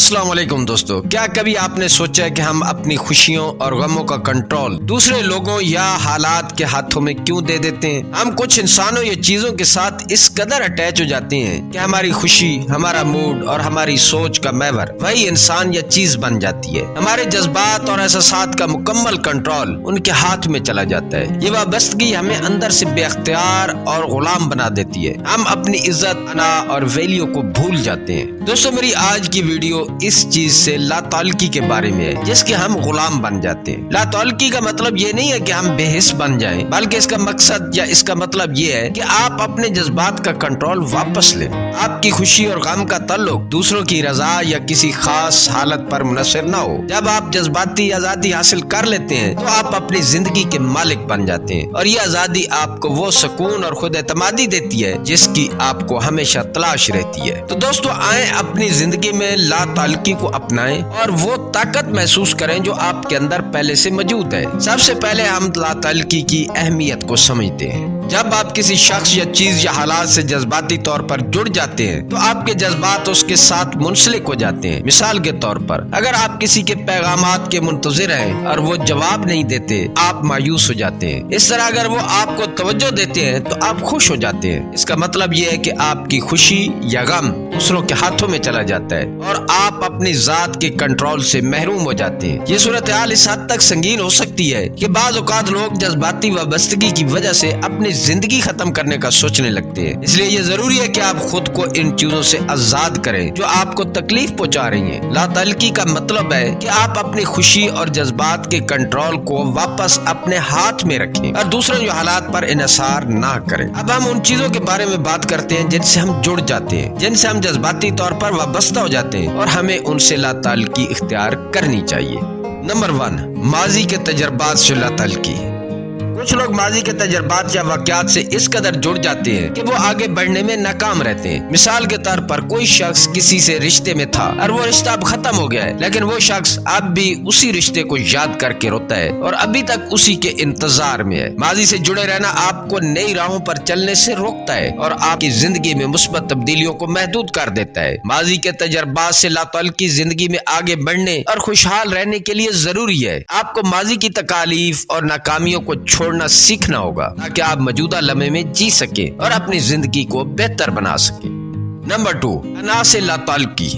السلام علیکم دوستو، کیا کبھی آپ نے سوچا کہ ہم اپنی خوشیوں اور غموں کا کنٹرول دوسرے لوگوں یا حالات کے ہاتھوں میں کیوں دے دیتے ہیں؟ ہم کچھ انسانوں یا چیزوں کے ساتھ اس قدر اٹیچ ہو جاتے ہیں کہ ہماری خوشی، ہمارا موڈ اور ہماری سوچ کا محور وہی انسان یا چیز بن جاتی ہے۔ ہمارے جذبات اور احساسات کا مکمل کنٹرول ان کے ہاتھ میں چلا جاتا ہے۔ یہ وابستگی ہمیں اندر سے بے اختیار اور غلام بنا دیتی ہے۔ ہم اپنی عزت، انا اور ویلیو کو بھول جاتے ہیں۔ دوستو، میری آج کی ویڈیو اس چیز سے لا تعلقی کے بارے میں ہے جس کے ہم غلام بن جاتے ہیں۔ لا تعلقی کا مطلب یہ نہیں ہے کہ ہم بے حس بن جائیں، بلکہ اس کا مقصد یا اس کا مطلب یہ ہے کہ آپ اپنے جذبات کا کنٹرول واپس لیں۔ آپ کی خوشی اور غم کا تعلق دوسروں کی رضا یا کسی خاص حالت پر منحصر نہ ہو۔ جب آپ جذباتی آزادی حاصل کر لیتے ہیں تو آپ اپنی زندگی کے مالک بن جاتے ہیں، اور یہ آزادی آپ کو وہ سکون اور خود اعتمادی دیتی ہے جس کی آپ کو ہمیشہ تلاش رہتی ہے۔ تو دوستو، آئیں اپنی زندگی میں لا تعلقی کو اپنائیں اور وہ طاقت محسوس کریں جو آپ کے اندر پہلے سے موجود ہے۔ سب سے پہلے ہم لا تعلقی کی اہمیت کو سمجھتے ہیں۔ جب آپ کسی شخص یا چیز یا حالات سے جذباتی طور پر جڑ جاتے ہیں تو آپ کے جذبات اس کے ساتھ منسلک ہو جاتے ہیں۔ مثال کے طور پر، اگر آپ کسی کے پیغامات کے منتظر ہیں اور وہ جواب نہیں دیتے، آپ مایوس ہو جاتے ہیں۔ اس طرح اگر وہ آپ کو توجہ دیتے ہیں تو آپ خوش ہو جاتے ہیں۔ اس کا مطلب یہ ہے کہ آپ کی خوشی یا غم دوسروں کے ہاتھوں میں چلا جاتا ہے اور آپ اپنی ذات کے کنٹرول سے محروم ہو جاتے ہیں۔ یہ صورتحال اس حد تک سنگین ہو سکتی ہے کہ بعض اوقات لوگ جذباتی وابستگی کی وجہ سے اپنی زندگی ختم کرنے کا سوچنے لگتے ہیں۔ اس لیے یہ ضروری ہے کہ آپ خود کو ان چیزوں سے آزاد کریں جو آپ کو تکلیف پہنچا رہی ہیں۔ لا تعلقی کا مطلب ہے کہ آپ اپنی خوشی اور جذبات کے کنٹرول کو واپس اپنے ہاتھ میں رکھیں اور دوسرے حالات پر انحصار نہ کریں۔ اب ہم ان چیزوں کے بارے میں بات کرتے ہیں جن سے ہم جڑ جاتے ہیں، جن سے ہم جذباتی طور پر وابستہ ہو جاتے ہیں، اور ہمیں ان سے لا تعلقی اختیار کرنی چاہیے۔ نمبر 1، ماضی کے تجربات سے لا تعلقی۔ کچھ لوگ ماضی کے تجربات یا واقعات سے اس قدر جڑ جاتے ہیں کہ وہ آگے بڑھنے میں ناکام رہتے ہیں۔ مثال کے طور پر، کوئی شخص کسی سے رشتے میں تھا اور وہ رشتہ اب ختم ہو گیا ہے، لیکن وہ شخص اب بھی اسی رشتے کو یاد کر کے روتا ہے اور ابھی تک اسی کے انتظار میں ہے۔ ماضی سے جڑے رہنا آپ کو نئی راہوں پر چلنے سے روکتا ہے اور آپ کی زندگی میں مثبت تبدیلیوں کو محدود کر دیتا ہے۔ ماضی کے تجربات سے لا تعلقی زندگی میں آگے بڑھنے اور خوشحال رہنے کے لیے ضروری ہے۔ آپ کو ماضی کی تکالیف اور ناکامیوں کو چھوڑنا سیکھنا ہوگا تاکہ آپ موجودہ لمحے میں جی سکیں اور اپنی زندگی کو بہتر بنا سکیں۔ نمبر 2، انا سے لا تعلقی۔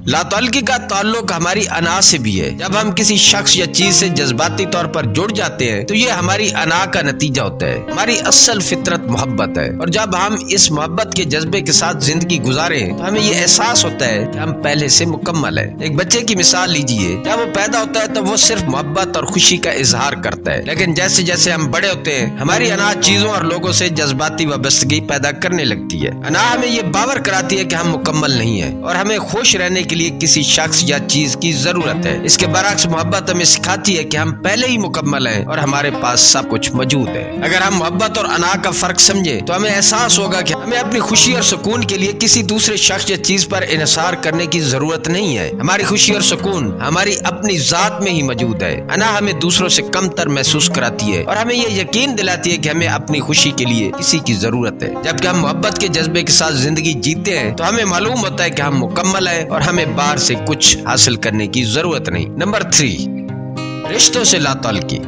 لا تعلقی کا تعلق ہماری انا سے بھی ہے۔ جب ہم کسی شخص یا چیز سے جذباتی طور پر جڑ جاتے ہیں تو یہ ہماری انا کا نتیجہ ہوتا ہے۔ ہماری اصل فطرت محبت ہے، اور جب ہم اس محبت کے جذبے کے ساتھ زندگی گزاریں تو ہمیں یہ احساس ہوتا ہے کہ ہم پہلے سے مکمل ہیں۔ ایک بچے کی مثال لیجئے، جب وہ پیدا ہوتا ہے تو وہ صرف محبت اور خوشی کا اظہار کرتا ہے، لیکن جیسے جیسے ہم بڑے ہوتے ہیں ہماری انا چیزوں اور لوگوں سے جذباتی وابستگی پیدا کرنے لگتی ہے۔ انا ہمیں یہ باور کراتی ہے کہ ہم مکمل نہیں ہیں اور ہمیں خوش رہنے کے لیے کسی شخص یا چیز کی ضرورت ہے۔ اس کے برعکس محبت ہمیں سکھاتی ہے کہ ہم پہلے ہی مکمل ہیں اور ہمارے پاس سب کچھ موجود ہے۔ اگر ہم محبت اور انا کا فرق سمجھیں تو ہمیں احساس ہوگا کہ ہمیں اپنی خوشی اور سکون کے لیے کسی دوسرے شخص یا چیز پر انحصار کرنے کی ضرورت نہیں ہے۔ ہماری خوشی اور سکون ہماری اپنی ذات میں ہی موجود ہے۔ انا ہمیں دوسروں سے کم تر محسوس کراتی ہے اور ہمیں یہ یقین دلاتی ہے کہ ہمیں اپنی خوشی کے لیے کسی کی ضرورت ہے۔ جبکہ ہم محبت کے جذبے کے ساتھ زندگی جیتے ہیں تو ہمیں معلوم ہوتا ہے کہ ہم مکمل ہیں اور ہمیں باہر سے کچھ حاصل کرنے کی ضرورت نہیں۔ نمبر 3، رشتوں سے لا تعلقی۔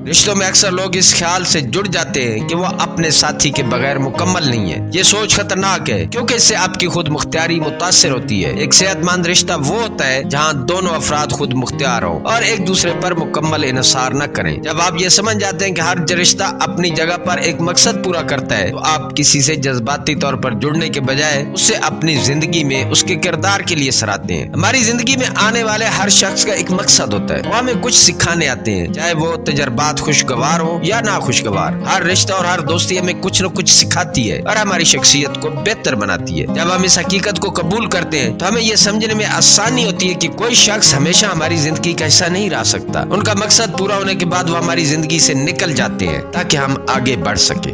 رشتوں میں اکثر لوگ اس خیال سے جڑ جاتے ہیں کہ وہ اپنے ساتھی کے بغیر مکمل نہیں ہیں۔ یہ سوچ خطرناک ہے کیونکہ اس سے آپ کی خود مختاری متاثر ہوتی ہے۔ ایک صحت مند رشتہ وہ ہوتا ہے جہاں دونوں افراد خود مختار ہوں اور ایک دوسرے پر مکمل انحصار نہ کریں۔ جب آپ یہ سمجھ جاتے ہیں کہ ہر رشتہ اپنی جگہ پر ایک مقصد پورا کرتا ہے تو آپ کسی سے جذباتی طور پر جڑنے کے بجائے اسے اپنی زندگی میں اس کے کردار کے لیے سراہتے ہیں۔ ہماری زندگی میں آنے والے ہر شخص کا ایک مقصد ہوتا ہے، وہ ہمیں کچھ سکھانے آتے ہیں، چاہے وہ تجربات خوشگوار ہو یا ناخوشگوار۔ ہر رشتہ اور ہر دوستی ہمیں کچھ نہ کچھ سکھاتی ہے اور ہماری شخصیت کو بہتر بناتی ہے۔ جب ہم اس حقیقت کو قبول کرتے ہیں تو ہمیں یہ سمجھنے میں آسانی ہوتی ہے کہ کوئی شخص ہمیشہ ہماری زندگی کا حصہ نہیں رہ سکتا۔ ان کا مقصد پورا ہونے کے بعد وہ ہماری زندگی سے نکل جاتے ہیں تاکہ ہم آگے بڑھ سکیں۔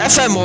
FMO